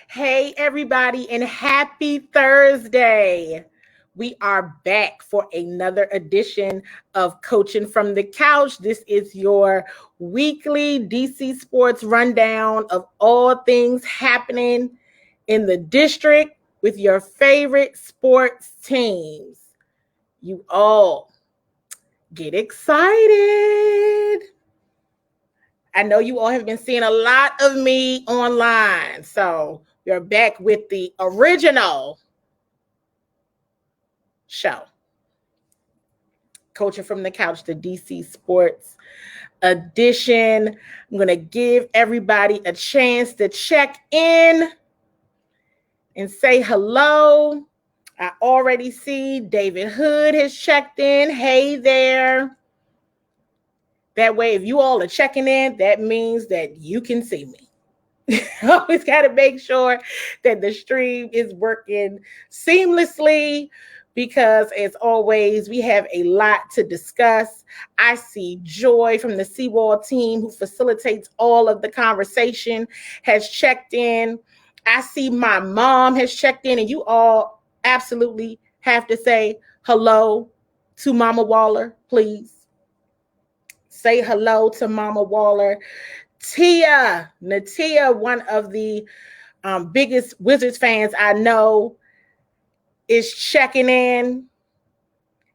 Hey, everybody, and happy Thursday. We are back for another edition of Coaching from the Couch. This is your weekly DC Sports rundown of all things happening in the district with your favorite sports teams. You all get excited. I know you all have been seeing a lot of me online. So we're back with the original show. Coaching from the Couch, the DC Sports edition. I'm going to give everybody a chance to check in and say hello. I already see David Hood has checked in. Hey there. That way, if you all are checking in, that means that you can see me. Always got to make sure that the stream is working seamlessly because, as always, we have a lot to discuss. I see Joy from the CWall team, who facilitates all of the conversation, has checked in. I see my mom has checked in, and you all absolutely have to say hello to Mama Waller, please. Say hello to Mama Waller. Natia, one of the biggest Wizards fans I know, is checking in.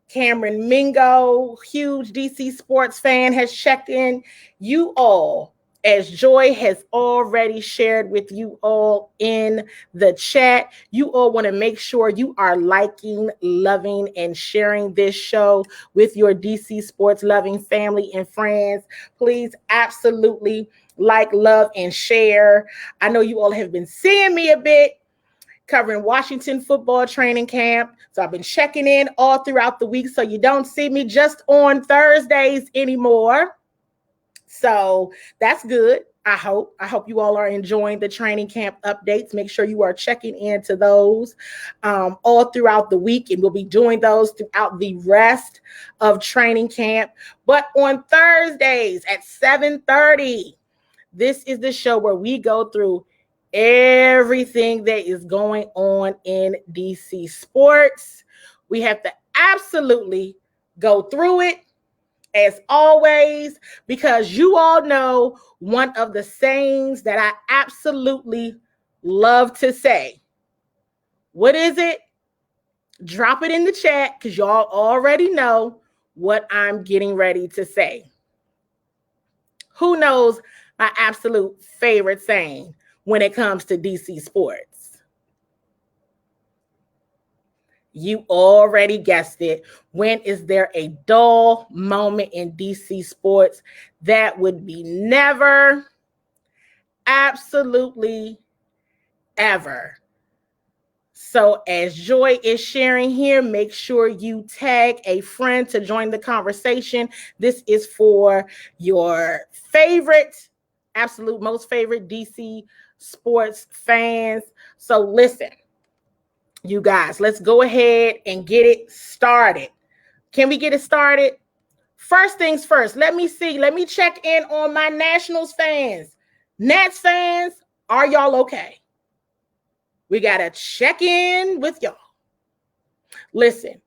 Cameron Mingo, huge DC sports fan, has checked in. You all, as Joy has already shared with you all in the chat, you all want to make sure you are liking, loving, and sharing this show with your DC sports loving family and friends. Please absolutely like, love, and share. I know you all have been seeing me a bit covering Washington football training camp. So I've been checking in all throughout the week, so you don't see me just on Thursdays anymore. So that's good. I hope you all are enjoying the training camp updates. Make sure you are checking into those all throughout the week, and we'll be doing those throughout the rest of training camp. But on Thursdays at 7:30, this is the show where we go through everything that is going on in DC sports. We have to absolutely go through it, as always, because you all know one of the sayings that I absolutely love to say. What is it? Drop it in the chat, because y'all already know what I'm getting ready to say. Who knows my absolute favorite saying when it comes to DC sports? You already guessed it. When is there a dull moment in DC sports? That would be never, absolutely ever. So as Joy is sharing here, make sure you tag a friend to join the conversation. This is for your favorite, absolute most favorite DC sports fans. So listen, you guys, let's go ahead and get it started. Can we get it started? First things first, let me check in on my Nationals fans. Nats fans, are y'all okay? We got to check in with y'all. Listen,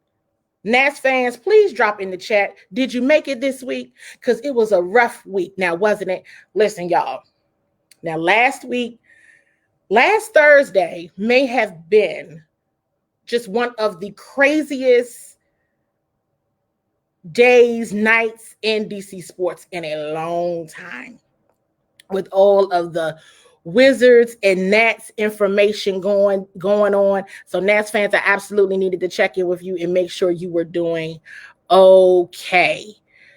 Nats fans, please drop in the chat. Did you make it this week? Because it was a rough week now, wasn't it? Listen, y'all. Now, last Thursday may have been just one of the craziest days, nights in DC sports in a long time, with all of the Wizards and Nats information going on. So Nats fans, I absolutely needed to check in with you and make sure you were doing okay.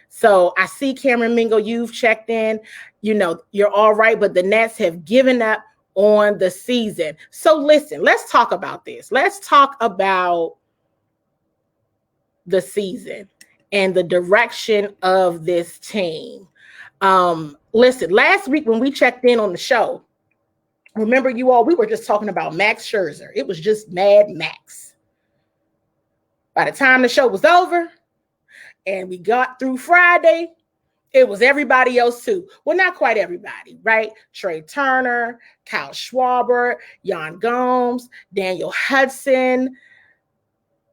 So I see Cameron Mingo, you've checked in. You know, you're all right, but the Nats have given up on the season. So listen, let's talk about this. Let's talk about the season and the direction of this team. Listen, last week when we checked in on the show, remember you all, we were just talking about Max Scherzer. It was just Mad Max. By the time the show was over and we got through Friday, It was everybody else too. Well, not quite everybody, right? Trey Turner, Kyle Schwarber, Jan Gomes, Daniel Hudson.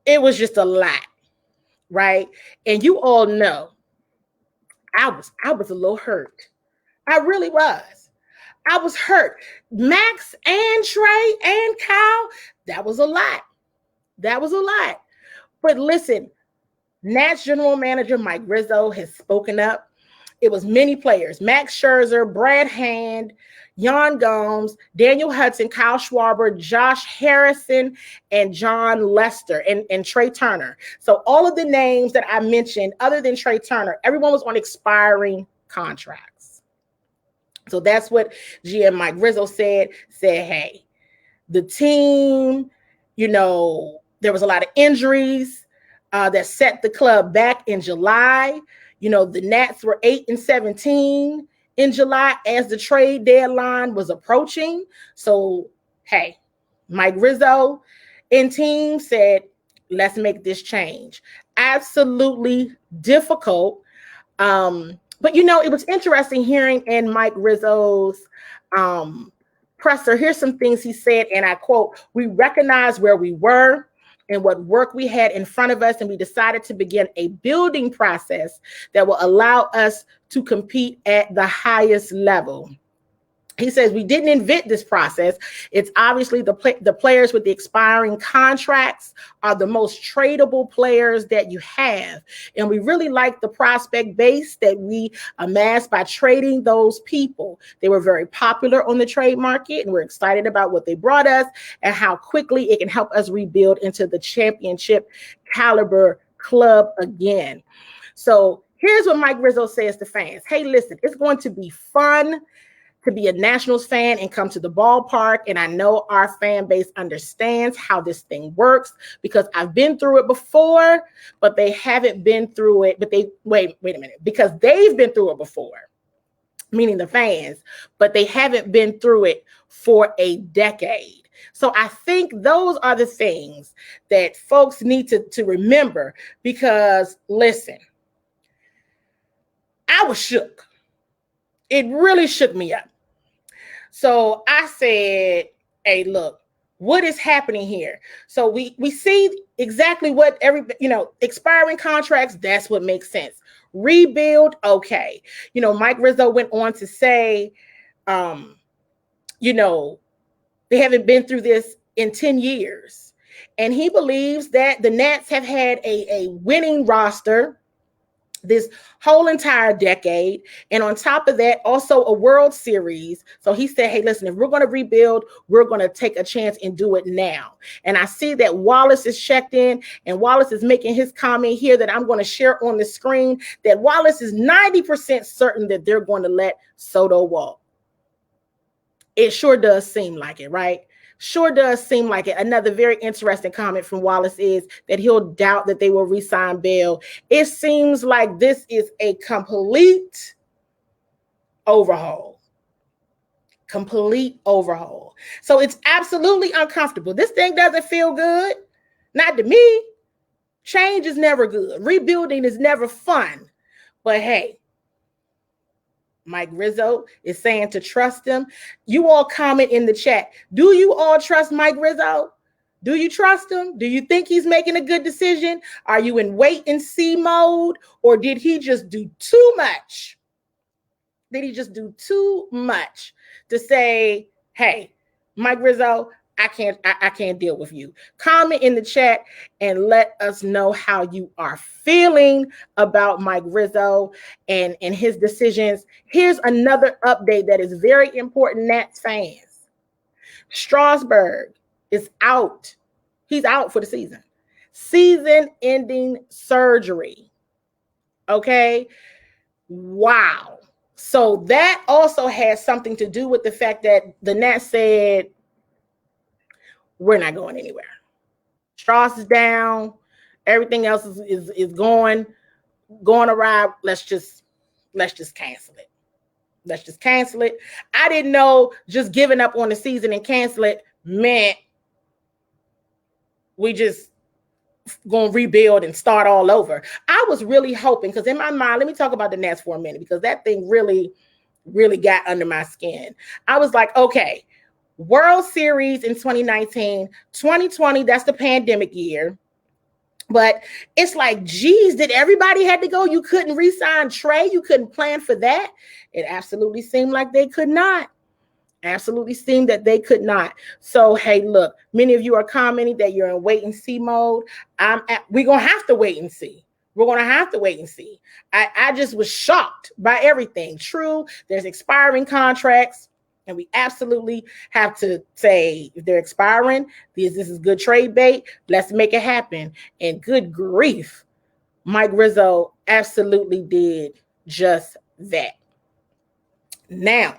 It was just a lot, right? And you all know I was a little hurt. I really was. I was hurt. Max and Trey and Kyle, that was a lot. That was a lot. But listen, Nats general manager Mike Rizzo has spoken up. It was many players: Max Scherzer, Brad Hand, Jan Gomes, Daniel Hudson, Kyle Schwarber, Josh Harrison, and John Lester, and Trey Turner. So all of the names that I mentioned, other than Trey Turner, everyone was on expiring contracts. So that's what GM Mike Rizzo said, hey, the team, there was a lot of injuries that set the club back in July. The Nats were 8-17 in July as the trade deadline was approaching. So, hey, Mike Rizzo and team said, let's make this change. Absolutely difficult. But, it was interesting hearing in Mike Rizzo's presser. Here's some things he said, and I quote, "We recognize where we were and what work we had in front of us, and we decided to begin a building process that will allow us to compete at the highest level." He says, we didn't invent this process. It's obviously the players with the expiring contracts are the most tradable players that you have. And we really like the prospect base that we amassed by trading those people. They were very popular on the trade market, and we're excited about what they brought us and how quickly it can help us rebuild into the championship caliber club again. So here's what Mike Rizzo says to fans. Hey, listen, it's going to be fun to be a Nationals fan and come to the ballpark. And I know our fan base understands how this thing works because I've been through it before, but they haven't been through it. But wait a minute, because they've been through it before, meaning the fans, but they haven't been through it for a decade. So I think those are the things that folks need to remember because, listen, I was shook. It really shook me up. So I said, hey, look, what is happening here? So we see exactly what expiring contracts, that's what makes sense. Rebuild, okay. Mike Rizzo went on to say, they haven't been through this in 10 years. And he believes that the Nats have had a winning roster this whole entire decade. And on top of that, also a World Series. So he said, hey, listen, if we're going to rebuild, we're going to take a chance and do it now. And I see that Wallace is checked in, and Wallace is making his comment here that I'm going to share on the screen, that Wallace is 90% certain that they're going to let Soto walk. It sure does seem like it, right? Sure does seem like it. Another very interesting comment from Wallace is that he'll doubt that they will re-sign Bell. It seems like this is a complete overhaul. Complete overhaul. So it's absolutely uncomfortable. This thing doesn't feel good. Not to me. Change is never good. Rebuilding is never fun. But hey, Mike Rizzo is saying to trust him. You all comment in the chat. Do you all trust Mike Rizzo? Do you trust him? Do you think he's making a good decision? Are you in wait and see mode? Or did he just do too much? Did he just do too much to say, hey, Mike Rizzo, I can't deal with you? Comment in the chat and let us know how you are feeling about Mike Rizzo and his decisions. Here's another update that is very important, Nats fans. Strasburg is out. He's out for the season. Season-ending surgery. Okay? Wow. So that also has something to do with the fact that the Nats said, we're not going anywhere. Strauss is down. Everything else is going awry. Let's just cancel it. Let's just cancel it. I didn't know just giving up on the season and cancel it meant we just going to rebuild and start all over. I was really hoping, because in my mind, let me talk about the Nets for a minute, because that thing really, really got under my skin. I was like, okay, World Series in 2019, 2020, that's the pandemic year. But it's like, geez, did everybody had to go? You couldn't re-sign Trey? You couldn't plan for that? It absolutely seemed like they could not. Absolutely seemed that they could not. So, hey, look, many of you are commenting that you're in wait and see mode. We're going to have to wait and see. We're going to have to wait and see. I just was shocked by everything. True, there's expiring contracts, and we absolutely have to say, if they're expiring, this is good trade bait. Let's make it happen. And good grief, Mike Rizzo absolutely did just that. Now,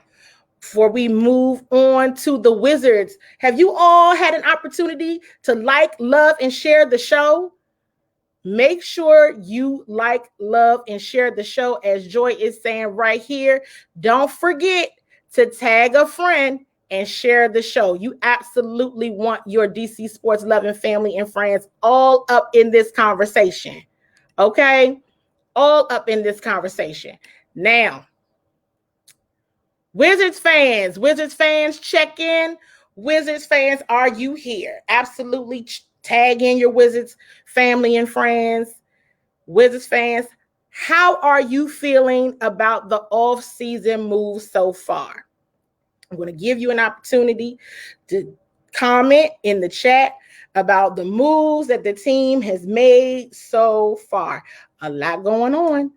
before we move on to the Wizards, have you all had an opportunity to like, love, and share the show? Make sure you like, love, and share the show, as Joy is saying right here. Don't forget to tag a friend and share the show. You absolutely want your DC sports loving family and friends all up in this conversation. Okay? All up in this conversation. Now, Wizards fans, check in. Wizards fans, are you here? Absolutely tag in your Wizards family and friends. Wizards fans, how are you feeling about the off-season moves so far? I'm going to give you an opportunity to comment in the chat about the moves that the team has made so far. A lot going on.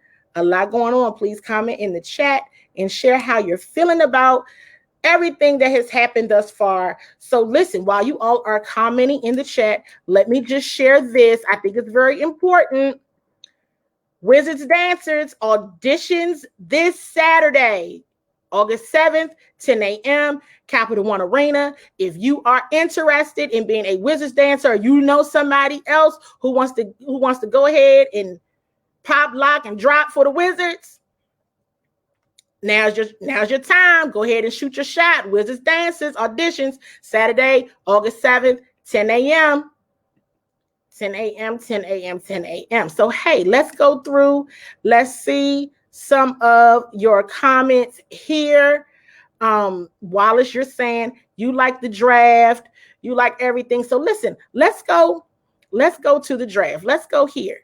Please comment in the chat and share how you're feeling about everything that has happened thus far. So listen, while you all are commenting in the chat, let me just share this. I think it's very important. Wizards Dancers auditions this Saturday, August 7th, 10 a.m., Capital One Arena. If you are interested in being a Wizards dancer, or you know somebody else who wants to go ahead and pop, lock, and drop for the Wizards, now's your time. Go ahead and shoot your shot. Wizards Dancers auditions Saturday, August 7th, 10 a.m. 10 a.m. So, hey, let's go through. Let's see some of your comments here. Wallace, you're saying you like the draft. You like everything. So listen, let's go to the draft. Let's go here.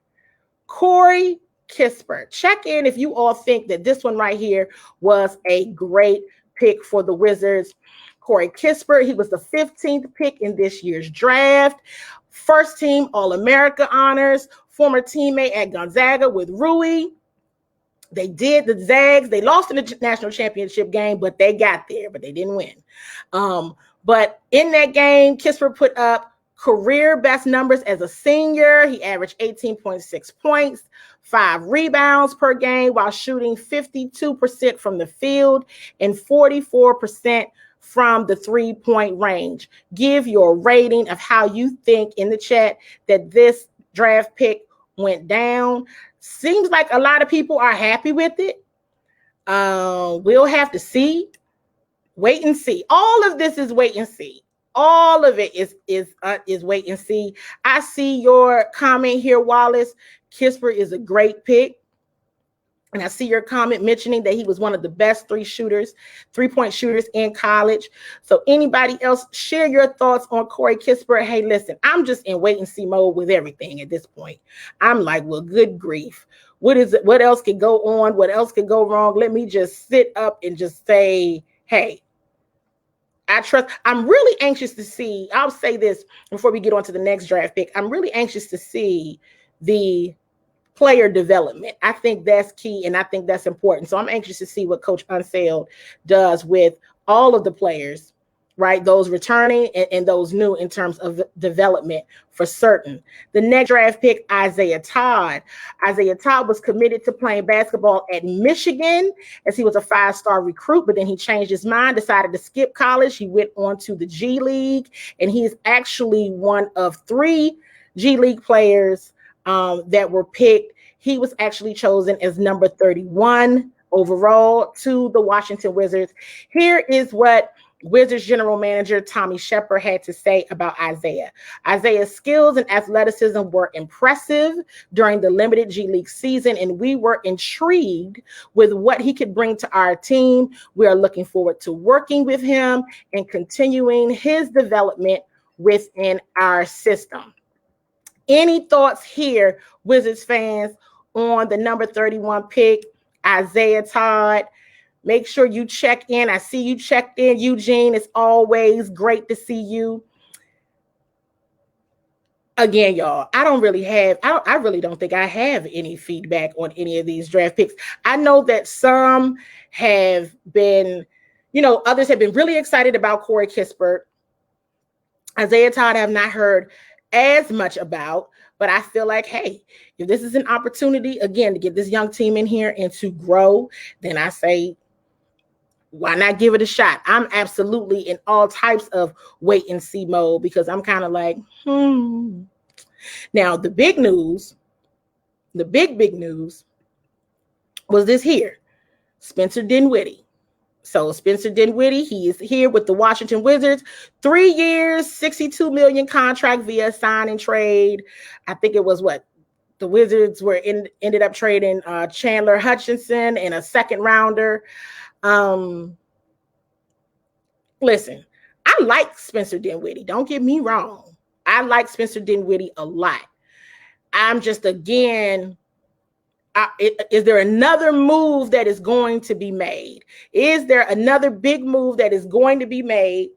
Corey Kispert, check in if you all think that this one right here was a great pick for the Wizards. Corey Kispert, he was the 15th pick in this year's draft. First team All-America honors, former teammate at Gonzaga with Rui. They did the Zags. They lost in the national championship game, but they got there, but they didn't win. But in that game, Kispert put up career best numbers as a senior. He averaged 18.6 points, 5 rebounds per game, while shooting 52% from the field and 44% from the 3-point range. Give your rating of how you think in the chat that this draft pick went down. Seems like a lot of people are happy with it. We'll have to see. Wait and see. All of this is wait and see. All of it is wait and see. I see your comment here, Wallace. Kispert is a great pick. And I see your comment mentioning that he was one of the best 3-point shooters in college. So anybody else, share your thoughts on Corey Kispert. Hey, listen, I'm just in wait and see mode with everything at this point. I'm like, well, good grief. What is it? What else could go on? What else could go wrong? Let me just sit up and just say, hey, I trust. I'm really anxious to see. I'll say this before we get on to the next draft pick. I'm really anxious to see the player development. I think that's key, and I think that's important. So I'm anxious to see what Coach Unseld does with all of the players, right? Those returning and those new in terms of development for certain. The next draft pick, Isaiah Todd. Isaiah Todd was committed to playing basketball at Michigan as he was a 5-star recruit, but then he changed his mind, decided to skip college. He went on to the G League, and he is actually one of 3 G League players that were picked. He was actually chosen as number 31 overall to the Washington Wizards. Here is what Wizards general manager Tommy Shepard had to say about Isaiah. Isaiah's skills and athleticism were impressive during the limited G League season, and we were intrigued with what he could bring to our team. We are looking forward to working with him and continuing his development within our system. Any thoughts here, Wizards fans, on the number 31 pick, Isaiah Todd? Make sure you check in. I see you checked in, Eugene. It's always great to see you. Again, y'all, I really don't think I have any feedback on any of these draft picks. I know that some have been, others have been really excited about Corey Kispert. Isaiah Todd I have not heard as much about, but I feel like, hey, if this is an opportunity, again, to get this young team in here and to grow, then I say, why not give it a shot? I'm absolutely in all types of wait and see mode because I'm kind of like, Now, the big news was this here, Spencer Dinwiddie. So Spencer Dinwiddie, he is here with the Washington Wizards, 3 years, $62 million contract via sign and trade. I think it was the Wizards ended up trading Chandler Hutchinson and a second rounder. Listen, I like Spencer Dinwiddie. Don't get me wrong. I like Spencer Dinwiddie a lot. I'm just, again, is there another move that is going to be made? Is there another big move that is going to be made?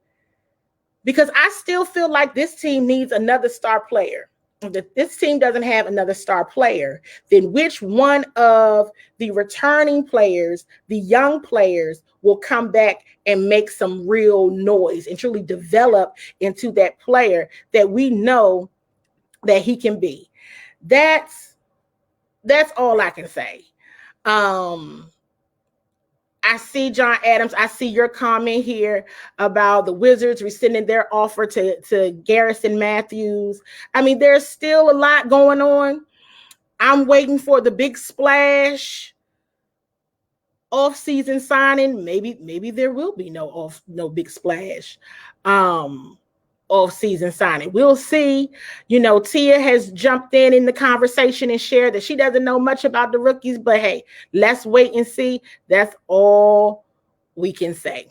Because I still feel like this team needs another star player. If this team doesn't have another star player, then which one of the returning players, the young players, will come back and make some real noise and truly develop into that player that we know that he can be? That's all I can say. I see John Adams. I see your comment here about the Wizards rescinding their offer to Garrison Matthews. I mean, there's still a lot going on. I'm waiting for the big splash off-season signing. Maybe there will be no big splash off-season signing. We'll see. Tia has jumped in the conversation and shared that she doesn't know much about the rookies, but hey, let's wait and see. That's all we can say.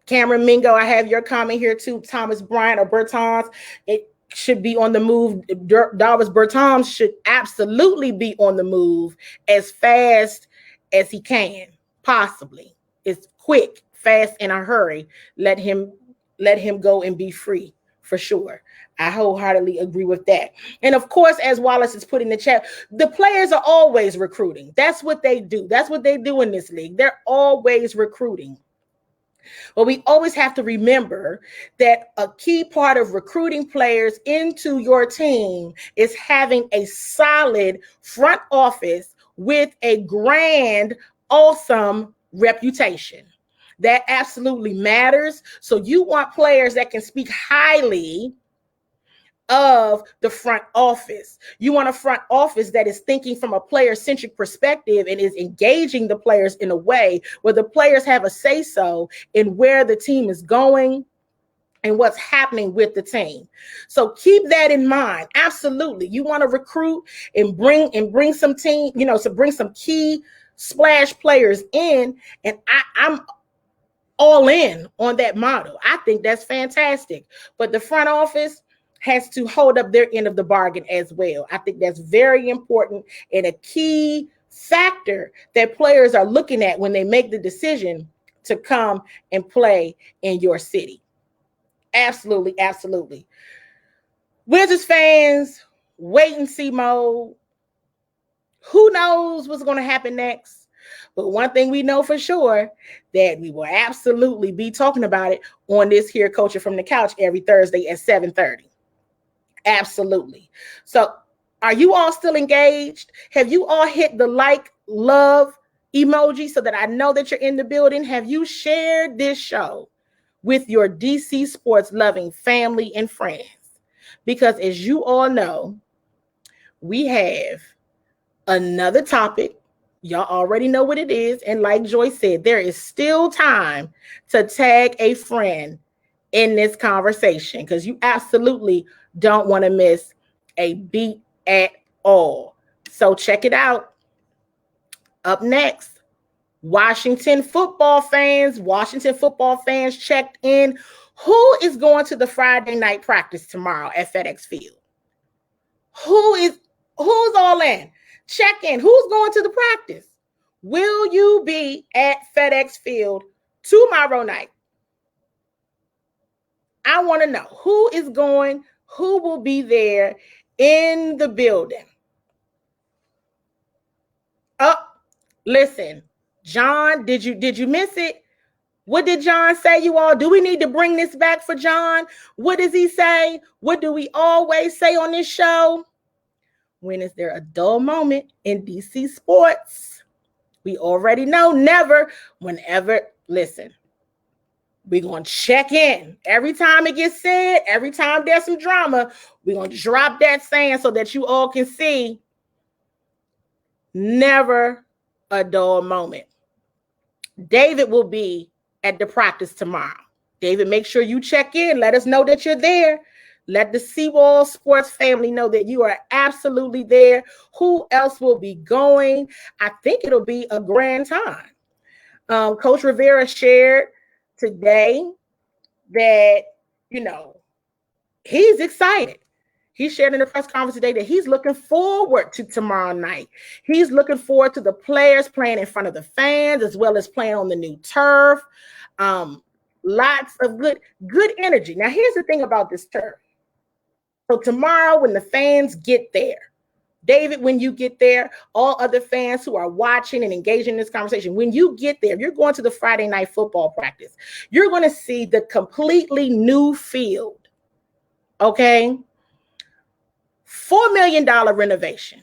Cameron Mingo, I have your comment here too. Thomas Bryant or Bertans, it should be on the move. Davis Bertans should absolutely be on the move as fast as he can, possibly. It's quick, fast, in a hurry. Let him go and be free for sure. I wholeheartedly agree with that. And of course, as Wallace is putting in the chat, the players are always recruiting. That's what they do. That's what they do in this league. They're always recruiting. But we always have to remember that a key part of recruiting players into your team is having a solid front office with a grand, awesome reputation. That absolutely matters. So you want players that can speak highly of the front office. You want a front office that is thinking from a player-centric perspective and is engaging the players in a way where the players have a say-so in where the team is going and what's happening with the team. So keep that in mind. Absolutely. You want to recruit and bring some team, to bring some key splash players in. And I'm all in on that model. I think that's fantastic. But the front office has to hold up their end of the bargain as well. I think that's very important and a key factor that players are looking at when they make the decision to come and play in your city. Absolutely, absolutely. Wizards fans, wait and see mode. Who knows what's going to happen next? But one thing we know for sure, that we will absolutely be talking about it on this here Culture from the Couch every Thursday at 7:30. Absolutely. So are you all still engaged? Have you all hit the like, love emoji so that I know that you're in the building? Have you shared this show with your DC sports loving family and friends? Because as you all know, we have another topic. Y'all already know what it is. And like Joyce said, there is still time to tag a friend in this conversation because you absolutely don't want to miss a beat at all. So check it out. Up next, Washington football fans checked in. Who is going to the Friday night practice tomorrow at FedEx Field? Who's all in? Check in. Who's going to the practice? Will you be at FedEx Field tomorrow night? I want to know who is going, who will be there in the building. Oh, listen, John, did you miss it? What did John say, you all? Do we need to bring this back for John? What does he say? What do we always say on this show? When is there a dull moment in DC sports? We already know never, whenever. Listen, we're going to check in. Every time it gets said, every time there's some drama, we're going to drop that saying so that you all can see never a dull moment. David will be at the practice tomorrow. David, make sure you check in. Let us know that you're there. Let the CWall sports family know that you are absolutely there. Who else will be going? I think it'll be a grand time. Coach Rivera shared today that, he's excited. He shared in the press conference today that he's looking forward to tomorrow night. He's looking forward to the players playing in front of the fans as well as playing on the new turf. Lots of good energy. Now, here's the thing about this turf. So tomorrow when the fans get there, David, when you get there, all other fans who are watching and engaging in this conversation, when you get there, you're going to the Friday night football practice. You're going to see the completely new field. Okay? $4 million renovation.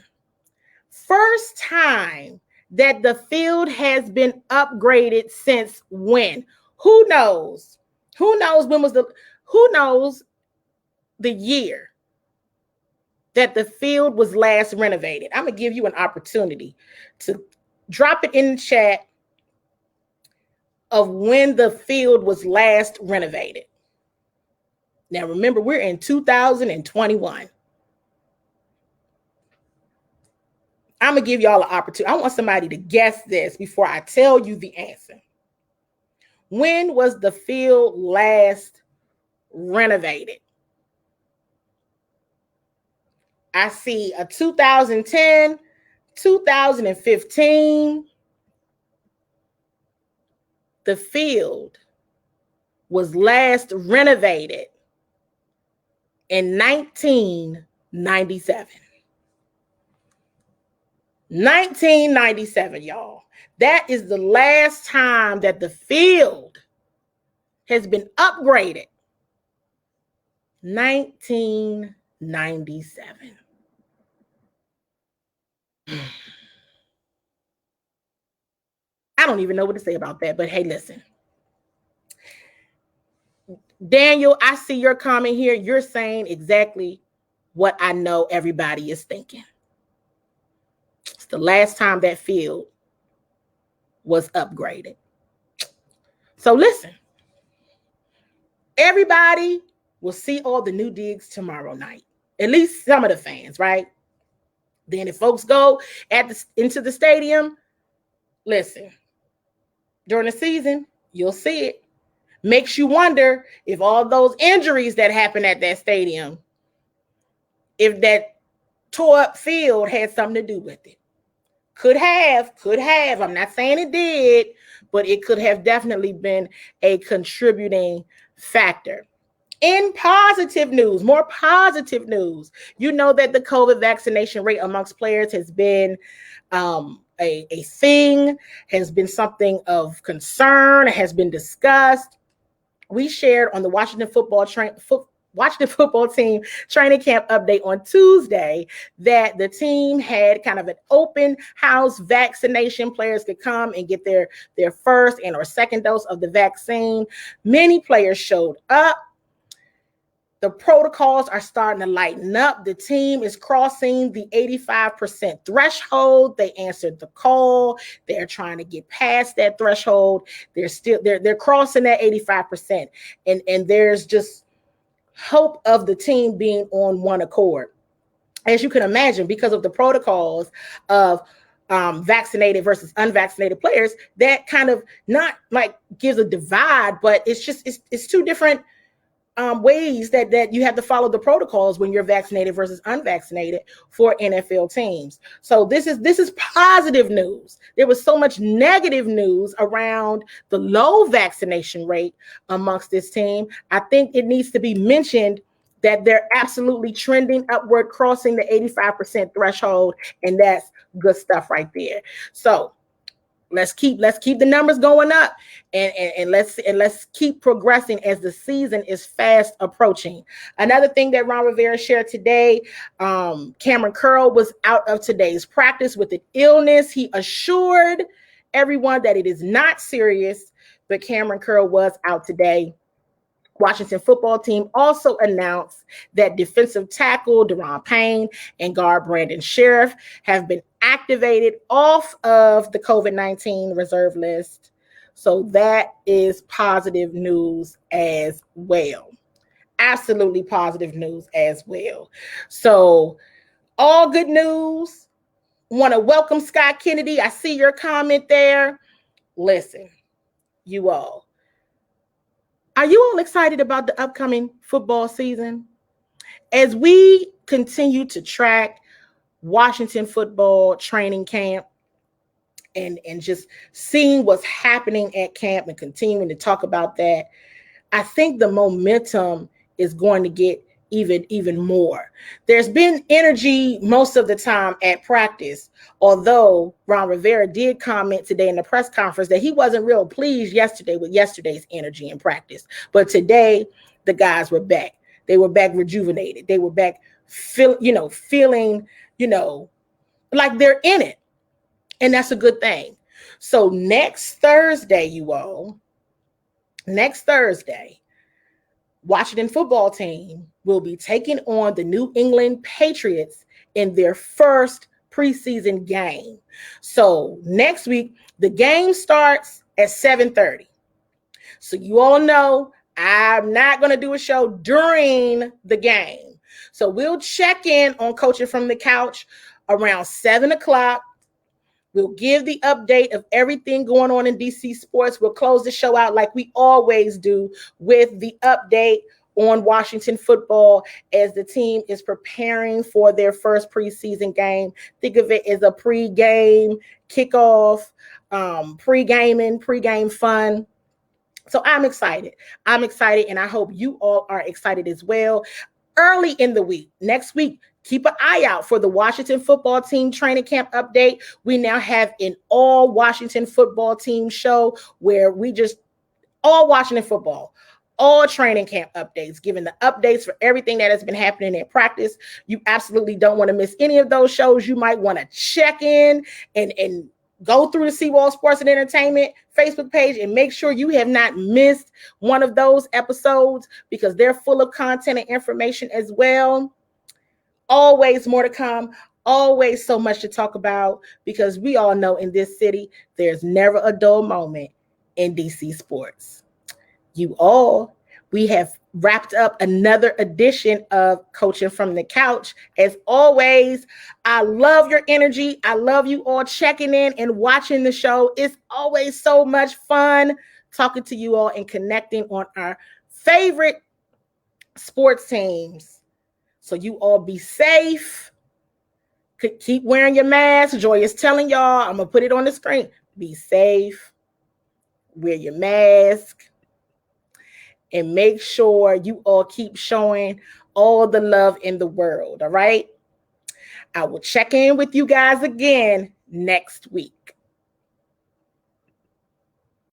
First time that the field has been upgraded since when? Who knows? Who knows the year that the field was last renovated? I'm going to give you an opportunity to drop it in the chat of when the field was last renovated. Now, remember, we're in 2021. I'm going to give y'all an opportunity. I want somebody to guess this before I tell you the answer. When was the field last renovated? I see a 2010, 2015. The field was last renovated in 1997. 1997, y'all. That is the last time that the field has been upgraded. 1997. I don't even know what to say about that, but hey, listen. Daniel, I see your comment here. You're saying exactly what I know everybody is thinking. It's the last time that field was upgraded. So listen, everybody will see all the new digs tomorrow night. At least some of the fans, right? Then if folks go into the stadium, listen, during the season, you'll see it. Makes you wonder if all those injuries that happened at that stadium, if that tore up field had something to do with it. Could have. I'm not saying it did, but it could have definitely been a contributing factor. In positive news, more positive news, you know that the COVID vaccination rate amongst players has been a thing, has been something of concern, has been discussed. We shared on the Washington football team training camp update on Tuesday that the team had kind of an open house vaccination. Players could come and get their first and or second dose of the vaccine. Many players showed up. The protocols are starting to lighten up. The team is crossing the 85% threshold. They answered the call. They're trying to get past that threshold. They're crossing that 85%. And there's just hope of the team being on one accord. As you can imagine, because of the protocols of vaccinated versus unvaccinated players, that kind of not like gives a divide, but it's two different ways that you have to follow the protocols when you're vaccinated versus unvaccinated for NFL teams. So this is positive news. There was so much negative news around the low vaccination rate amongst this team. I think it needs to be mentioned that they're absolutely trending upward, crossing the 85% threshold, and that's good stuff right there. So let's keep the numbers going up, and let's keep progressing as the season is fast approaching. Another thing that Ron Rivera shared today, Cameron Curl was out of today's practice with an illness. He assured everyone that it is not serious, but Cameron Curl was out today. Washington football team also announced that defensive tackle Deron Payne and guard Brandon Sheriff have been activated off of the COVID-19 reserve list. So that is positive news as well. Absolutely positive news as well. So all good news. Want to welcome Scott Kennedy. I see your comment there. Listen, you all. Are you all excited about the upcoming football season? As we continue to track Washington football training camp and just seeing what's happening at camp and continuing to talk about that, I think the momentum is going to get even more. There's been energy most of the time at practice, although Ron Rivera did comment today in the press conference that he wasn't real pleased yesterday with yesterday's energy in practice. But today, the guys were back. They were back rejuvenated. They were back feeling, like they're in it. And that's a good thing. So next Thursday, Washington football team will be taking on the New England Patriots in their first preseason game. So next week, the game starts at 7:30. So you all know I'm not going to do a show during the game. So we'll check in on Coaching from the Couch around 7 o'clock. We'll give the update of everything going on in DC sports. We'll close the show out like we always do with the update on Washington football as the team is preparing for their first preseason game. Think of it as a pre-game kickoff, pre-game fun. So I'm excited, and I hope you all are excited as well. Early in the week, next week, keep an eye out for the Washington football team training camp update. We now have an all Washington football team show where we just all Washington football, all training camp updates, giving the updates for everything that has been happening in practice. You absolutely don't want to miss any of those shows. You might want to check in and go through the CWall Sports and Entertainment Facebook page and make sure you have not missed one of those episodes because they're full of content and information as well. Always more to come. Always so much to talk about because we all know in this city, there's never a dull moment in DC sports. We have wrapped up another edition of Coaching from the Couch. As always, I love your energy. I love you all checking in and watching the show. It's always so much fun talking to you all and connecting on our favorite sports teams. So you all be safe. Keep wearing your mask. Joy is telling y'all, I'm going to put it on the screen. Be safe. Wear your mask. And make sure you all keep showing all the love in the world, all right? I will check in with you guys again next week.